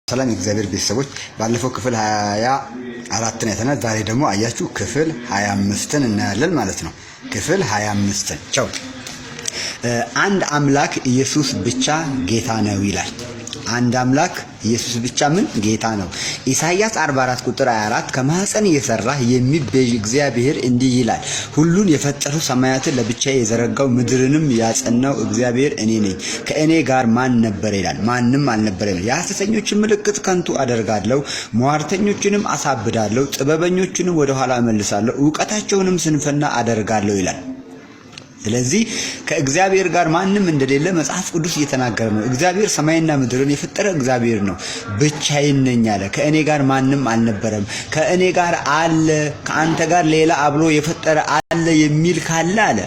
ሰላም የእግዚአብሔር ቤተሰቦች ባለፈው ክፍል 24ን አይተናል። ዛሬ ደግሞ አያችሁ ክፍል 25ን እናያለን ማለት ነው። ክፍል 25ን ቻው። አንድ አምላክ ኢየሱስ ብቻ ጌታ ነው ይላል። አንድ አምላክ ኢየሱስ ብቻ ምን ጌታ ነው። ኢሳይያስ 44 ቁጥር 24 ከማህፀን የሰራህ የሚቤዥ እግዚአብሔር እንዲህ ይላል፣ ሁሉን የፈጠረው ሰማያትን ለብቻዬ የዘረጋው ምድርንም ያጸናው እግዚአብሔር እኔ ነኝ። ከእኔ ጋር ማን ነበር ይላል፣ ማንም አልነበረም። የሐሰተኞችን ምልክት ከንቱ አደርጋለሁ፣ ሟርተኞችንም አሳብዳለሁ፣ ጥበበኞችንም ወደ ኋላ እመልሳለሁ፣ ዕውቀታቸውንም ስንፍና አደርጋለሁ ይላል። ስለዚህ ከእግዚአብሔር ጋር ማንም እንደሌለ መጽሐፍ ቅዱስ እየተናገረ ነው። እግዚአብሔር ሰማይና ምድርን የፈጠረ እግዚአብሔር ነው። ብቻዬን ነኝ አለ። ከእኔ ጋር ማንም አልነበረም። ከእኔ ጋር አለ፣ ከአንተ ጋር ሌላ አብሮ የፈጠረ አለ የሚል ካለ አለ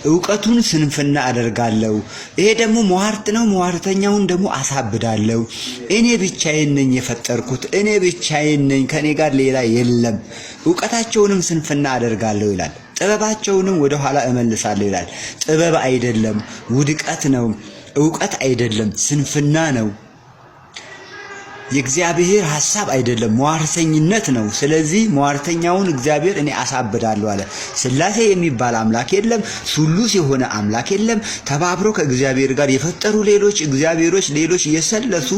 ዕውቀቱን ስንፍና አደርጋለሁ። ይሄ ደግሞ ሟርት ነው። ሟርተኛውን ደግሞ አሳብዳለሁ። እኔ ብቻዬን ነኝ የፈጠርኩት፣ እኔ ብቻዬን ነኝ፣ ከእኔ ጋር ሌላ የለም። ዕውቀታቸውንም ስንፍና አደርጋለሁ ይላል። ጥበባቸውንም ወደ ኋላ እመልሳለሁ ይላል። ጥበብ አይደለም፣ ውድቀት ነው። ዕውቀት አይደለም፣ ስንፍና ነው። የእግዚአብሔር ሐሳብ አይደለም፣ ሟርተኝነት ነው። ስለዚህ ሟርተኛውን እግዚአብሔር እኔ አሳብዳለሁ አለ። ሥላሴ የሚባል አምላክ የለም፣ ሱሉስ የሆነ አምላክ የለም። ተባብረው ከእግዚአብሔር ጋር የፈጠሩ ሌሎች እግዚአብሔሮች፣ ሌሎች የሰለሱ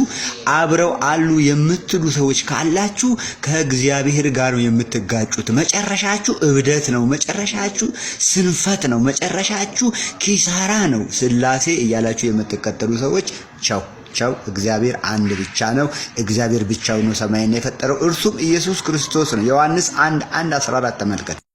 አብረው አሉ የምትሉ ሰዎች ካላችሁ ከእግዚአብሔር ጋር ነው የምትጋጩት። መጨረሻችሁ እብደት ነው። መጨረሻችሁ ስንፈት ነው። መጨረሻችሁ ኪሳራ ነው። ሥላሴ እያላችሁ የምትከተሉ ሰዎች ቻው ቻው። እግዚአብሔር አንድ ብቻ ነው። እግዚአብሔር ብቻውን ነው ሰማይን የፈጠረው፣ እርሱም ኢየሱስ ክርስቶስ ነው። ዮሐንስ 1:14 ተመልከቱ።